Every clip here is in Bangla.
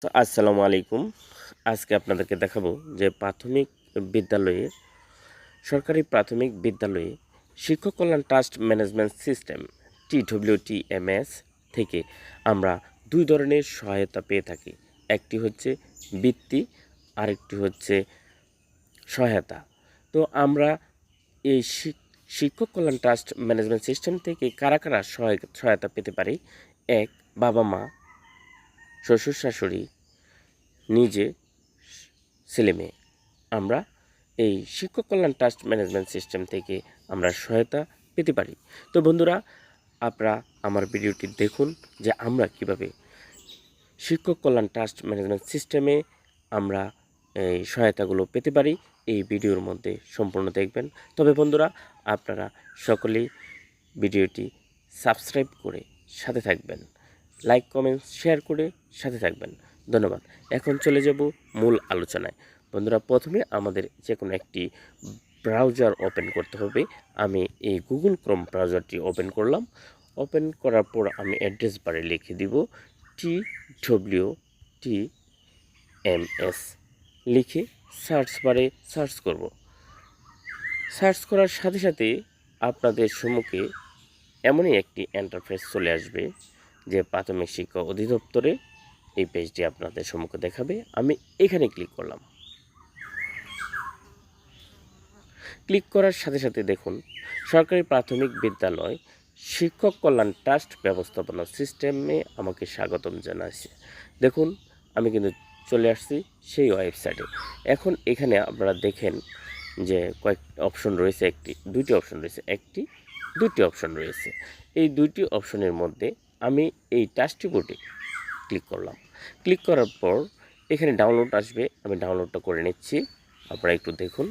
তো আসসালামু আলাইকুম। আজকে আপনাদেরকে দেখাবো যে সরকারি প্রাথমিক বিদ্যালয়ে শিক্ষক কল্যাণ ট্রাস্ট ম্যানেজমেন্ট সিস্টেম TWTMS থেকে আমরা দুই ধরনের সহায়তা পেয়ে থাকি। একটি হচ্ছে বৃত্তি, আরেকটি হচ্ছে সহায়তা। তো আমরা এই শিক্ষক কল্যাণ ট্রাস্ট ম্যানেজমেন্ট সিস্টেম থেকে কারা কারা সহায়তা পেতে পারি? এক, বাবা মা, শ্বশুর শাশুড়ি, নিজে, ছেলেমেয়ে। আমরা এই শিক্ষক কল্যাণ ট্রাস্ট ম্যানেজমেন্ট সিস্টেম থেকে আমরা সহায়তা পেতে পারি। তো বন্ধুরা, আপনারা আমার ভিডিওটি দেখুন যে আমরা কিভাবে শিক্ষক কল্যাণ ট্রাস্ট ম্যানেজমেন্ট সিস্টেমে আমরা এই সহায়তাগুলো পেতে পারি। এই ভিডিওর মধ্যে সম্পূর্ণ দেখবেন। তবে বন্ধুরা, আপনারা সকলেই ভিডিওটি সাবস্ক্রাইব করে সাথে থাকবেন, লাইক কমেন্ট শেয়ার করে সাথে থাকবেন। ধন্যবাদ। এখন চলে যাব মূল আলোচনায়। বন্ধুরা, প্রথমে আমাদের যে কোনো একটি ব্রাউজার ওপেন করতে হবে। আমি এই গুগল ক্রোম ব্রাউজারটি ওপেন করলাম। ওপেন করার পর আমি অ্যাড্রেস বারে লিখে দিব TWTMS, লিখে সার্চ বারে সার্চ করব। সার্চ করার সাথে সাথে আপনাদের সম্মুখে এমনই একটি ইন্টারফেস চলে আসবে যে প্রাথমিক শিক্ষা অধিদপ্তরে এই পেজটি আপনাদের সম্মুখে দেখাবে। আমি এখানে ক্লিক করলাম। ক্লিক করার সাথে সাথে দেখুন সরকারি প্রাথমিক বিদ্যালয় শিক্ষক কল্যাণ ট্রাস্ট ব্যবস্থাপনা সিস্টেমে আমাকে স্বাগতম জানাচ্ছে। দেখুন, আমি কিন্তু চলে আসছি সেই ওয়েবসাইটে। এখন এখানে আপনারা দেখেন যে কয়েকটি অপশন রয়েছে, দুইটি অপশন রয়েছে। এই দুইটি অপশনের মধ্যে আমি এই টাচটি বোর্ডে ক্লিক করলাম। ক্লিক করার পর এখানে ডাউনলোড আসবে, আমি ডাউনলোডটা করে নিচ্ছি। আপনারা একটু দেখুন,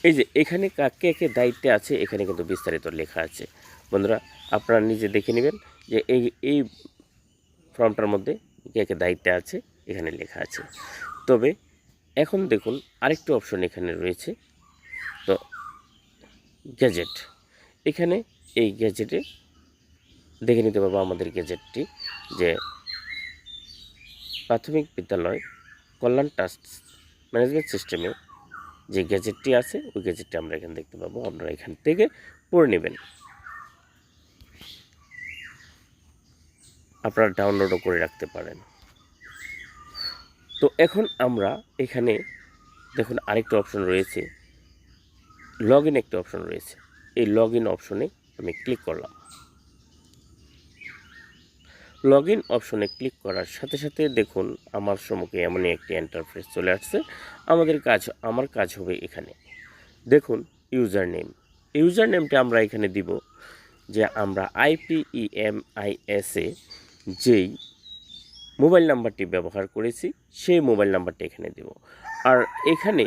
এই যে এখানে কে কে দায়িত্বে আছে এখানে কিন্তু বিস্তারিত লেখা আছে। বন্ধুরা, আপনারা নিজে দেখে নেবেন যে এই ফর্মটার মধ্যে কে কে দায়িত্বে আছে এখানে লেখা আছে। তবে এখন দেখুন আরেকটি অপশন এখানে রয়েছে, তো গ্যাজেট। এখানে এই গ্যাজেটে দেখে নিতে পারবো আমাদের গ্যাজেটটি, যে প্রাথমিক বিদ্যালয় কল্যাণ ট্রাস্ট ম্যানেজমেন্ট সিস্টেমে যে গ্যাজেটটি আছে ওই গ্যাজেটটি আমরা এখানে দেখতে পাবো। আপনারা এখান থেকে পড়ে নেবেন, আপনারা ডাউনলোডও করে রাখতে পারেন। তো এখন আমরা এখানে দেখুন আরেকটা অপশন রয়েছে, লগ ইন একটা অপশন রয়েছে। এই লগ ইন অপশনে আমি ক্লিক করলাম। লগ ইন অপশনে ক্লিক করার সাথে সাথে দেখুন আমার সম্মুখে এমনই একটি ইন্টারফেস চলে আসছে। আমার কাজ হবে এখানে দেখুন ইউজার নেমটা আমরা এখানে দিব যে আমরা IPEMIS-এ যেই মোবাইল নাম্বারটি ব্যবহার করেছি সেই মোবাইল নাম্বারটা এখানে দেব। আর এখানে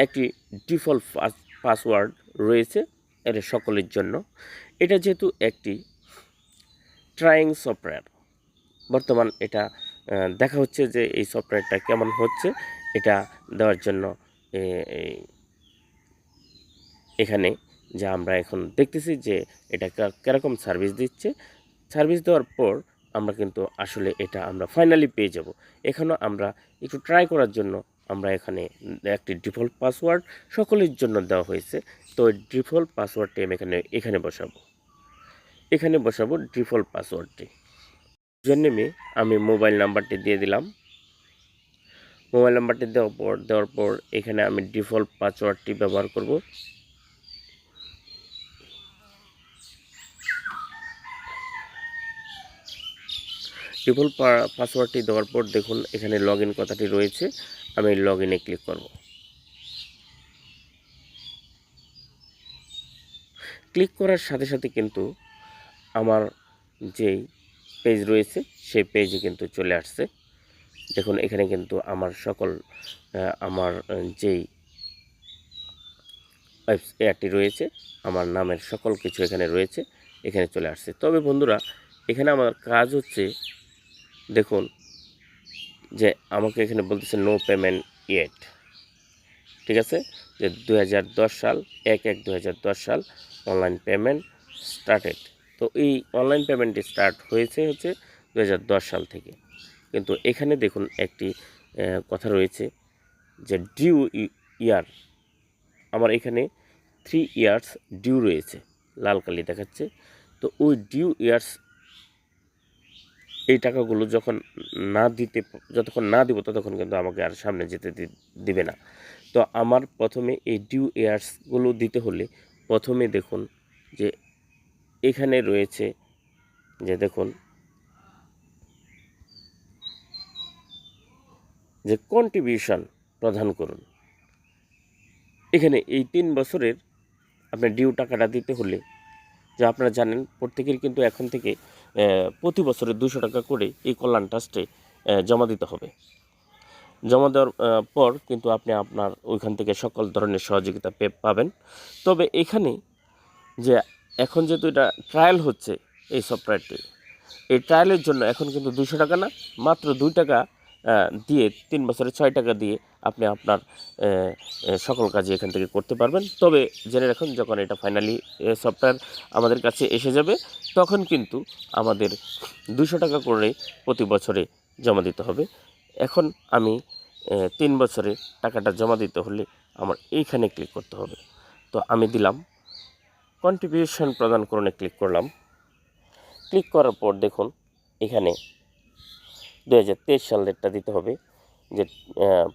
একটি ডিফল্ট পাসওয়ার্ড রয়েছে, এটা সকলের জন্য। এটা যেহেতু একটি ট্রাইং সফটওয়্যার, বর্তমান এটা দেখা হচ্ছে যে এই সফটওয়্যারটা কেমন হচ্ছে, এটা দেওয়ার জন্য এখানে যা আমরা এখন দেখতেছি যে এটা কীরকম সার্ভিস দিচ্ছে। সার্ভিস দেওয়ার পর আমরা কিন্তু আসলে এটা আমরা ফাইনালি পেয়ে যাব। এখানেও আমরা একটু ট্রাই করার জন্য আমরা এখানে একটি ডিফল্ট পাসওয়ার্ড সকলের জন্য দেওয়া হয়েছে। তো ডিফল্ট পাসওয়ার্ডটি আমি এখানে বসাবো ডিফল্ট পাসওয়ার্ডটি। জন্য আমি মোবাইল নাম্বারটি দিয়ে দিলাম। মোবাইল নাম্বারটি দেওয়ার পর এখানে আমি ডিফল্ট পাসওয়ার্ডটি ব্যবহার করব। ডিফল্ট পাসওয়ার্ডটি দেওয়ার পর দেখুন এখানে লগ ইন কথাটি রয়েছে, আমি লগ ইনে ক্লিক করব। ক্লিক করার সাথে সাথে কিন্তু আমার যেই পেজ রয়েছে সেই পেজে কিন্তু চলে আসছে। দেখুন এখানে কিন্তু আমার যেই ওয়েবসাইটটি রয়েছে, আমার নামের সকল কিছু এখানে রয়েছে, এখানে চলে আসছে। তবে বন্ধুরা, এখানে আমার কাজ হচ্ছে দেখুন যে আমাকে এখানে বলতেছে নো পেমেন্ট ইয়েট, ঠিক আছে, যে 2010 সাল 1/1/2010 সাল অনলাইন পেমেন্ট স্টার্টেড। তো এই অনলাইন পেমেন্টটি স্টার্ট হয়েছে 2010 সাল থেকে। কিন্তু এখানে দেখুন একটি কথা রয়েছে যে ডিউ ইয়ার, আমার এখানে 3 ইয়ার্স ডিউ রয়েছে, লাল কালি দেখাচ্ছে। তো ওই ডিউ ইয়ার্স এই টাকাগুলো যতক্ষণ না দিব ততক্ষণ কিন্তু আমাকে আর সামনে যেতে দিবে না। তো আমার প্রথমে এই ডিউ ইয়ার্সগুলো দিতে হলে প্রথমে দেখুন যে এখানে রয়েছে যে দেখুন যে কন্ট্রিবিউশন প্রদান করুন। এখানে এই 3 বছরের আপনার ডিউ টাকাটা দিতে হলে, যে আপনারা জানেন প্রত্যেকের কিন্তু এখন থেকে প্রতি বছরে 200 টাকা করে এই কল্যাণ ট্রাস্টে জমা দিতে হবে। জমা দেওয়ার পর কিন্তু আপনি আপনার ওইখান থেকে সকল ধরনের সহযোগিতা পাবেন। তবে এখানে যে এখন যেহেতু এটা ট্রায়াল হচ্ছে এই সফটওয়্যারটি, এই ট্রায়ালের জন্য এখন কিন্তু 200 টাকা না, মাত্র 2 টাকা দিয়ে 3 বছরে 6 টাকা দিয়ে আপনি আপনার সকল কাজই এখান থেকে করতে পারবেন। তবে জেনে রাখুন, যখন এটা ফাইনালি সফটওয়্যার আমাদের কাছে এসে যাবে তখন কিন্তু আমাদের 200 টাকা করে প্রতি বছরে জমা দিতে হবে। এখন আমি 3 বছরে টাকাটা জমা দিতে হলে আমার এইখানে ক্লিক করতে হবে। তো আমি দিলাম কন্ট্রিবিউশন প্রদান করণে ক্লিক করলাম। ক্লিক করার পর দেখুন এখানে 2023 সালেরটা দিতে হবে, যে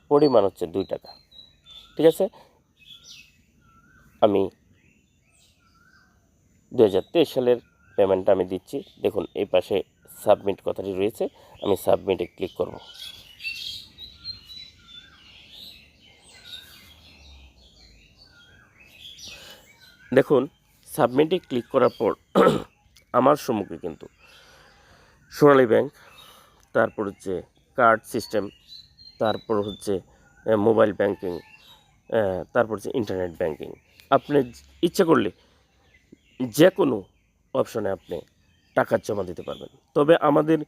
পরিমাণ হচ্ছে 2 টাকা। ঠিক আছে, আমি 2023 সালের পেমেন্টটা আমি দিচ্ছি। দেখুন এই পাশে সাবমিট কথাটি রয়েছে, আমি সাবমিটে ক্লিক করব। দেখুন সাবমিটে ক্লিক করার পর আমার সম্মুখে কিন্তু সোনালী ব্যাংক, তারপর হচ্ছে কার্ড সিস্টেম, তারপর হচ্ছে মোবাইল ব্যাংকিং, তারপর হচ্ছে ইন্টারনেট ব্যাংকিং। আপনি ইচ্ছা করলে যে কোনো অপশনে আপনি টাকা জমা দিতে পারবেন। তবে আমাদের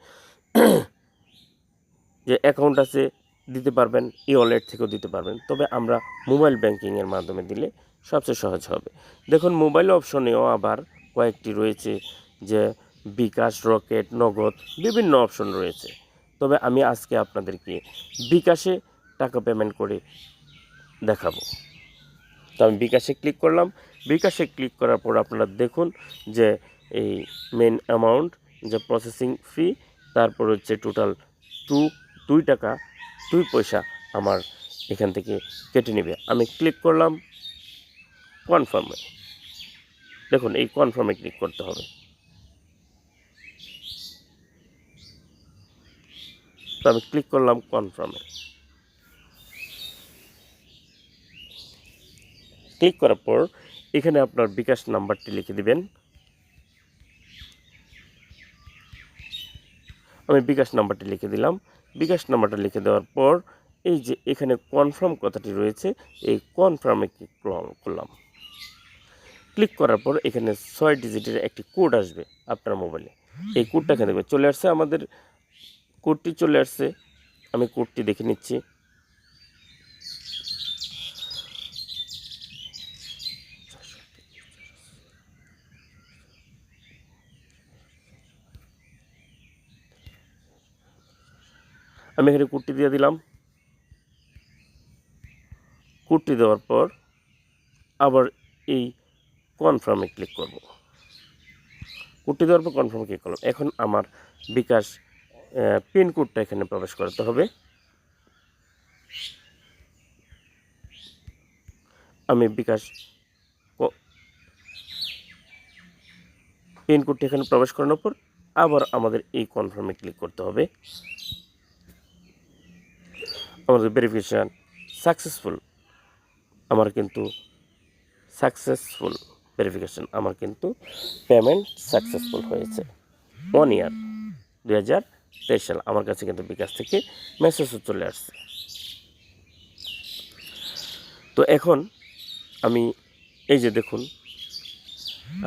যে অ্যাকাউন্ট আছে দিতে পারবেন, ই ওয়ালেট থেকেও দিতে পারবেন। তবে আমরা মোবাইল ব্যাংকিংয়ের মাধ্যমে দিলে সবচেয়ে সহজ হবে। দেখুন মোবাইল অপশনেও আবার কয়েকটি রয়েছে, যে বিকাশ, রকেট, নগদ, বিভিন্ন অপশন রয়েছে। তবে আমি আজকে আপনাদেরকে বিকাশে টাকা পেমেন্ট করে দেখাবো। তো আমি বিকাশে ক্লিক করলাম। বিকাশে ক্লিক করার পর আপনারা দেখুন যে এই মেন অ্যামাউন্ট, যে প্রসেসিং ফি, তারপর হচ্ছে টোটাল 2 টাকা 2 পয়সা আমার এখান থেকে কেটে নেবে। আমি ক্লিক করলাম কনফার্মে। দেখুন এই কনফার্মে ক্লিক করতে হবে। তো আমি ক্লিক করলাম কনফার্মে। ক্লিক করার পর এখানে আপনার বিকাশ নাম্বারটি লিখে দিবেন। আমি বিকাশ নাম্বারটি লিখে দিলাম। বিকাশ নাম্বারটা লিখে দেওয়ার পর এই যে এখানে কনফার্ম কথাটি রয়েছে, এই কনফার্মে ক্লিক করলাম। ক্লিক করার পর এখানে 6 ডিজিটের একটি কোড আসবে আপনার মোবাইলে। এই কোডটা এখানে দেখবে চলে আসছে, আমাদের কোডটি চলে আসছে। আমি কোডটি দেখে নিচ্ছি। আমি এখানে কোডটি দিয়ে দিলাম। কোডটি দেওয়ার পর আবার এই কনফার্মে ক্লিক করব। কোডটি দেওয়ার পর কনফার্মে ক্লিক করলাম। এখন আমার বিকাশ পিন কোডটা এখানে প্রবেশ করতে হবে। আমি বিকাশ পিন কোডটি এখানে প্রবেশ করানোর পর আবার আমাদের এই কনফার্মে ক্লিক করতে হবে। আমাদের ভেরিফিকেশান সাকসেসফুল, আমার কিন্তু সাকসেসফুল ভেরিফিকেশান, আমার কিন্তু পেমেন্ট সাকসেসফুল হয়েছে। 1 ইয়ার 2023 সাল আমার কাছে কিন্তু বিকাশ থেকে মেসেজও চলে আসছে। তো এখন আমি এই যে দেখুন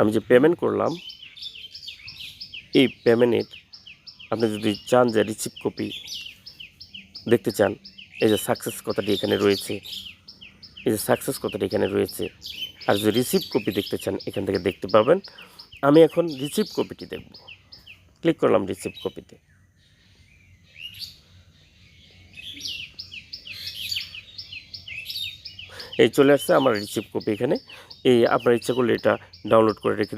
আমি যে পেমেন্ট করলাম, এই পেমেন্টের আপনি যদি চান যে রিসিপ্ট কপি দেখতে চান, এই যে সাকসেস কথাটি এখানে রয়েছে, এই যে সাকসেস কথাটি এখানে রয়েছে। আর যদি রিসিপ্ট কপি দেখতে চান এখান থেকে দেখতে পাবেন। আমি এখন রিসিপ্ট কপিটি দেখব। ক্লিক করলাম রিসিপ্ট কপিতে। এই চলে আসছে আমার রিসিভ কপি এখানে। এই আপনার ইচ্ছা করলে এটা ডাউনলোড করে রেখে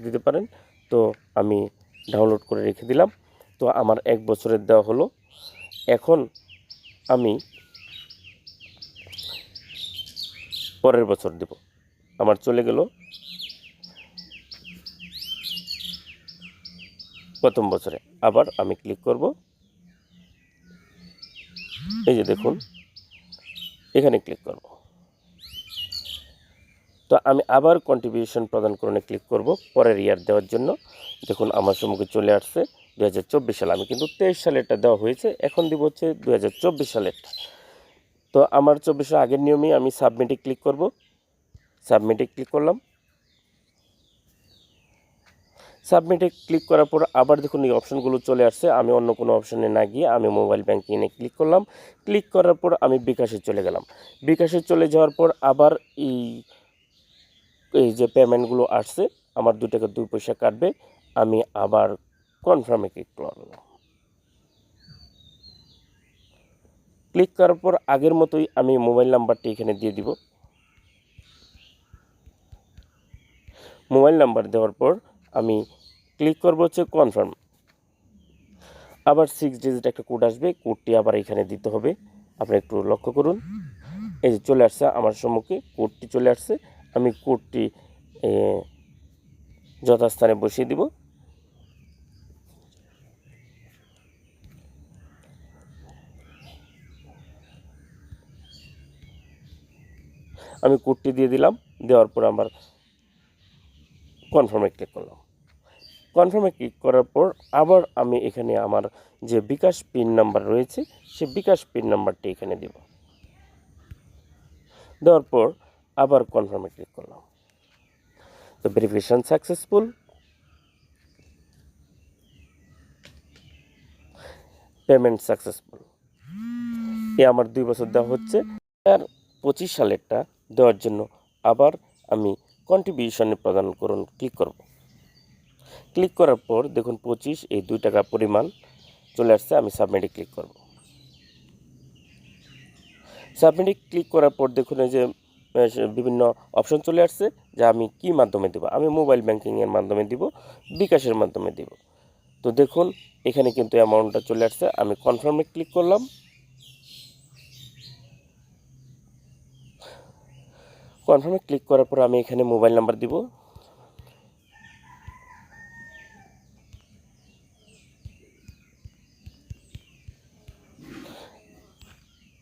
দিতে পারেন, তো আমি ডাউনলোড করে রেখে দিলাম। তো আমার 1 বছরের দেওয়া হলো। এখন আমি পরের বছর দেব। আমার চলে গেল প্রথম বছরে। আবার আমি ক্লিক করব, এই যে দেখুন এখানে ক্লিক করব। তো আমি আবার কন্ট্রিবিউশন প্রদান করণে ক্লিক করব পরের ইয়ার দেওয়ার জন্য। দেখুন আমার সম্মুখে চলে আসছে 2024 সাল। আমি কিন্তু 23 সালেরটা দেওয়া হয়েছে, এখন দিব হচ্ছে 2024 সালেরটা। তো আমার 24 আগের নিয়মেই আমি সাবমিটে ক্লিক করব। সাবমিটে ক্লিক করলাম। সাবমিটে ক্লিক করার পর আবার দেখুন এই অপশনগুলো চলে আসছে। আমি অন্য কোনো অপশনে না গিয়ে আমি মোবাইল ব্যাংকিংয়ে ক্লিক করলাম। ক্লিক করার পর আমি বিকাশে চলে গেলাম। বিকাশে চলে যাওয়ার পর আবার এই যে পেমেন্টগুলো আসছে, আমার 2 টাকা 2 পয়সা কাটবে। আমি আবার কনফার্মে ক্লিক করলাম। ক্লিক করার পর আগের মতোই আমি মোবাইল নাম্বারটি এখানে দিয়ে দিব। মোবাইল নাম্বার দেওয়ার পর আমি ক্লিক করব হচ্ছে কনফার্ম। আবার 6 ডিজিট একটা কোড আসবে, কোডটি আবার এখানে দিতে হবে। আপনি একটু লক্ষ্য করুন, এই যে চলে আসছে আমার সম্মুখে, কোডটি চলে আসছে। আমি কোডটি যথাস্থানে বসিয়ে দিব। আমি কোডটি দিয়ে দিলাম। দেওয়ার পর আমার কনফার্মে ক্লিক করলাম। কনফার্মে ক্লিক করার পর আবার আমি এখানে আমার যে বিকাশ পিন নাম্বার রয়েছে সে বিকাশ পিন নাম্বারটি এখানে দেব। দেওয়ার পর আবার কনফার্মে ক্লিক করলাম। তো ভেরিফিকেশন সাকসেসফুল। Payment successful. আমার 2 বছর দেওয়া হচ্ছে। আর 25 সালেরটা দেওয়ার জন্য আবার আমি কন্ট্রিবিউশনে প্রদান করুন ক্লিক করব। ক্লিক করার পর দেখুন 25 এই 2 টাকা পরিমাণ চলে আসছে। আমি সাবমিটে ক্লিক করব। সাবমিটে ক্লিক করার পর দেখুন এই যে বিভিন্ন অপশন চলে আসছে যে আমি কি মাধ্যমে দেব। আমি মোবাইল ব্যাংকিংয়ের মাধ্যমে দিব, বিকাশের মাধ্যমে দিব। তো দেখুন এখানে কিন্তু অ্যামাউন্টটা চলে আসছে। আমি কনফার্মে ক্লিক করলাম। কনফার্মে ক্লিক করার পর আমি এখানে মোবাইল নাম্বার দিব।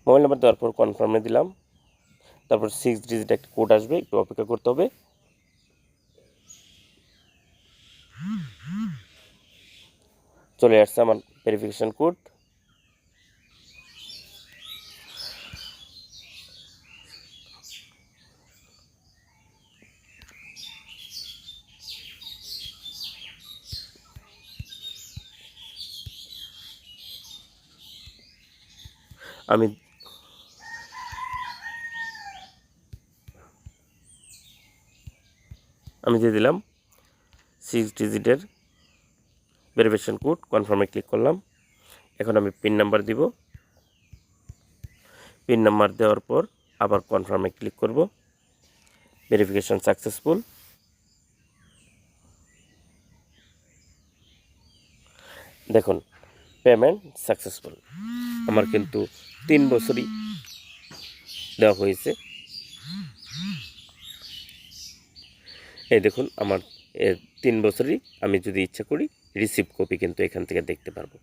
মোবাইল নাম্বার দেওয়ার পর কনফার্মে দিলাম। তারপর 6 ডিজিট একটা কোড আসবে, একটু অপেক্ষা করতে হবে। চলে আসছে আমার ভেরিফিকেশন কোড। আমি দিয়ে দিলাম 6 ডিজিটের ভেরিফিকেশন কোড। কনফার্মে ক্লিক করলাম। এখন আমি পিন নাম্বার দিব। পিন নাম্বার দেওয়ার পর আবার কনফার্মে ক্লিক করব। Verification successful. দেখুন পেমেন্ট সাকসেসফুল। আমার কিন্তু 3 বছরই দেওয়া হয়েছে। এই দেখুন আমার 3 বছরই আমি যদি ইচ্ছা করি রিসিভ কপি কিন্তু এখান থেকে দেখতে পারবো।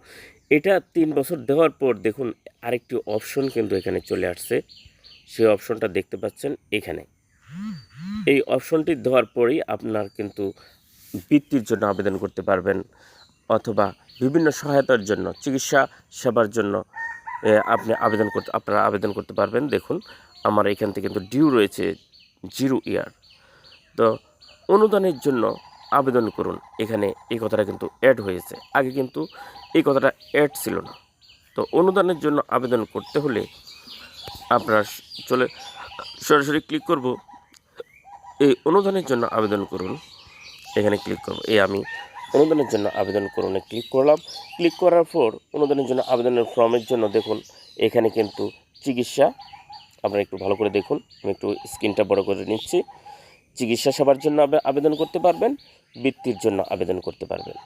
এটা 3 বছর দেওয়ার পর দেখুন আরেকটি অপশন কিন্তু এখানে চলে আসছে। সেই অপশনটা দেখতে পাচ্ছেন এখানে। এই অপশনটি দেওয়ার পরেই আপনার কিন্তু বৃত্তির জন্য আবেদন করতে পারবেন, অথবা বিভিন্ন সহায়তার জন্য, চিকিৎসা সেবার জন্য আপনারা আবেদন করতে পারবেন। দেখুন আমার এখান থেকে কিন্তু ডিউ রয়েছে 0 ইয়ার। তো অনুদানের জন্য আবেদন করুন, এখানে এই কথাটা কিন্তু অ্যাড হয়েছে। আগে কিন্তু এই কথাটা অ্যাড ছিল না। তো অনুদানের জন্য আবেদন করতে হলে আপনারা সরাসরি ক্লিক করব, এই অনুদানের জন্য আবেদন করুন, এখানে ক্লিক করব। আমি অনুদানের জন্য আবেদন করুন ক্লিক করলাম। ক্লিক করার পর অনুদানের জন্য আবেদনের ফর্মের জন্য দেখুন এখানে কিন্তু চিকিৎসা, আপনারা একটু ভালো করে দেখুন, আমি একটু স্ক্রিনটা বড় করে নিচ্ছি। চিকিৎসা সেবার জন্য আবেদন করতে পারবেন, বৃত্তির জন্য আবেদন করতে পারবেন।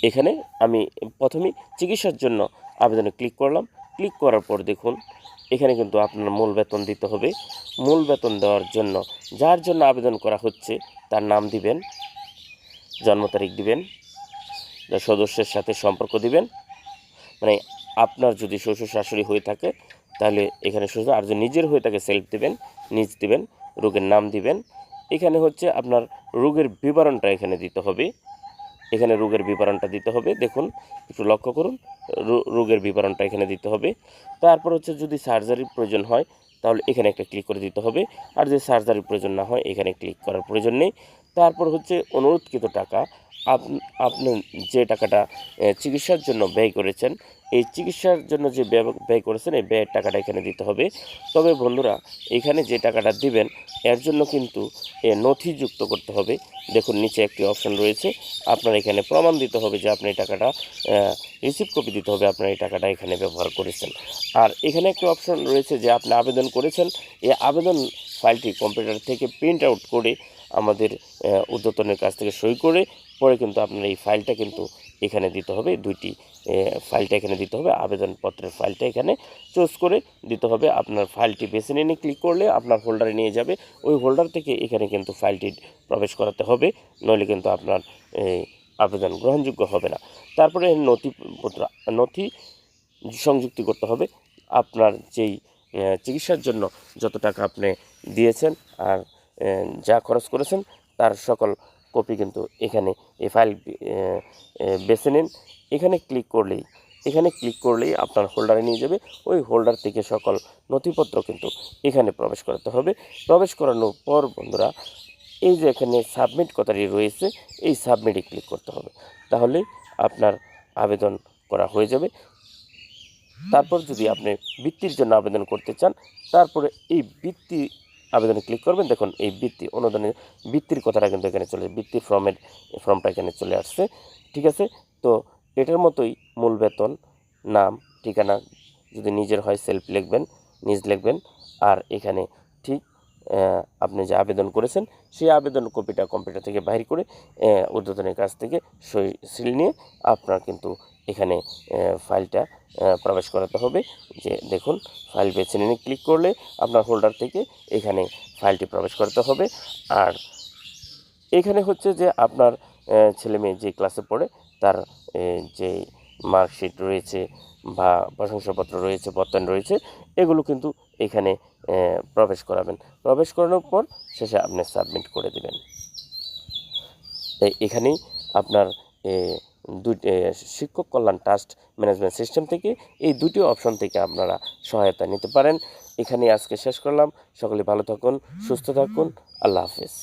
এখানে আমি প্রথমেই চিকিৎসার জন্য আবেদনে ক্লিক করলাম। ক্লিক করার পর দেখুন এখানে কিন্তু আপনার মূল বেতন দিতে হবে। মূল বেতন দেওয়ার জন্য যার জন্য আবেদন করা হচ্ছে তার নাম দিবেন, জন্ম তারিখ দিবেন, সদস্যের সাথে সম্পর্ক দিবেন, মানে আপনার যদি শ্বশুর শাশুড়ি হয়ে থাকে তাহলে এখানে শ্বশুর, আর যদি নিজের হয়ে থাকে সেলফ দিবেন, নিজ দিবেন, রোগের নাম দিবেন। এখানে হচ্ছে আপনার রোগের বিবরণটা এখানে দিতে হবে। এখানে রোগের বিবরণটা দিতে হবে, দেখুন একটু লক্ষ্য করুন, রোগের বিবরণটা এখানে দিতে হবে। তারপর হচ্ছে যদি সার্জারির প্রয়োজন হয় তাহলে এখানে একটা ক্লিক করে দিতে হবে, আর যদি সার্জারির প্রয়োজন না হয় এখানে ক্লিক করার প্রয়োজন নেই। তারপর হচ্ছে অনুরোধকৃত টাকা, আপনি যে টাকাটা চিকিৎসার জন্য ব্যয় করেছেন, এই চিকিৎসার জন্য যে ব্যয় করেছেন এই ব্যয়ের টাকাটা এখানে দিতে হবে। তবে বন্ধুরা, এখানে যে টাকাটা দিবেন এর জন্য কিন্তু নথি যুক্ত করতে হবে। দেখুন নিচে একটি অপশন রয়েছে, আপনার এখানে প্রমাণ দিতে হবে যে আপনি এই টাকাটা রিসিভ কপি দিতে হবে, আপনার এই টাকাটা এখানে ব্যবহার করেছেন। আর এখানে একটি অপশন রয়েছে যে আপনি আবেদন করেছেন, এই আবেদন ফাইলটি কম্পিউটার থেকে প্রিন্ট আউট করে আমাদের ঊর্ধ্বতনের কাছ থেকে সই করে পরে কিন্তু আপনার এই ফাইলটা কিন্তু এখানে দিতে হবে। দুইটি ফাইলটা এখানে দিতে হবে, আবেদনপত্রের ফাইলটা এখানে চুজ করে দিতে হবে। আপনার ফাইলটি বেছে নিয়ে ক্লিক করলে আপনার হোল্ডারে নিয়ে যাবে, ওই হোল্ডার থেকে এখানে কিন্তু ফাইলটি প্রবেশ করাতে হবে, নইলে কিন্তু আপনার আবেদন গ্রহণযোগ্য হবে না। তারপরে নথি সংযুক্তি করতে হবে। আপনার যেই চিকিৎসার জন্য যত টাকা আপনি দিয়েছেন আর যা খরচ করেছেন তার সকল কপি কিন্তু এখানে এই ফাইল বেছে নিন। এখানে ক্লিক করলেই আপনার হোল্ডারে নিয়ে যাবে, ওই হোল্ডার থেকে সকল নথিপত্র কিন্তু এখানে প্রবেশ করাতে হবে। প্রবেশ করানোর পর বন্ধুরা, এই যে এখানে সাবমিট কথাটি রয়েছে, এই সাবমিটে ক্লিক করতে হবে, তাহলেই আপনার আবেদন করা হয়ে যাবে। তারপর যদি আপনি বৃত্তির জন্য আবেদন করতে চান, তারপরে এই বৃত্তি আবেদনে ক্লিক করবেন। দেখুন এই বৃত্তি অনুদানের বৃত্তির কথাটা কিন্তু এখানে চলে, বৃত্তির ফর্মটা এখানে চলে আসছে, ঠিক আছে। তো এটার মতোই মূল বেতন, নাম, ঠিকানা, যদি নিজের হয় সেলফ লিখবেন, নিজ লিখবেন। আর এখানে ঠিক আপনি যে আবেদন করেছেন সেই আবেদন কপিটা কম্পিউটার থেকে বাইর করে ঊর্ধ্বতনের কাছ থেকে সই সিল নিয়ে আপনার কিন্তু এখানে ফাইলটা প্রবেশ করাতে হবে। যে দেখুন ফাইল বেছে নিয়ে ক্লিক করলে আপনার হোল্ডার থেকে এখানে ফাইলটি প্রবেশ করতে হবে। আর এখানে হচ্ছে যে আপনার ছেলে মেয়ে যে ক্লাসে পড়ে তার যে মার্কশিট রয়েছে বা প্রশংসাপত্র রয়েছে, প্রত্যয়ন রয়েছে, এগুলো কিন্তু এখানে প্রবেশ করাবেন। প্রবেশ করানোর পর শেষে আপনি সাবমিট করে দেবেন। এখানেই আপনার শিক্ষক কল্যাণ ট্রাস্ট ম্যানেজমেন্ট সিস্টেম থেকে এই দুটি অপশন থেকে আপনারা সহায়তা নিতে পারেন। এখানেই আজকে শেষ করলাম। সকলে ভালো থাকুন, সুস্থ থাকুন, আল্লাহ হাফেজ।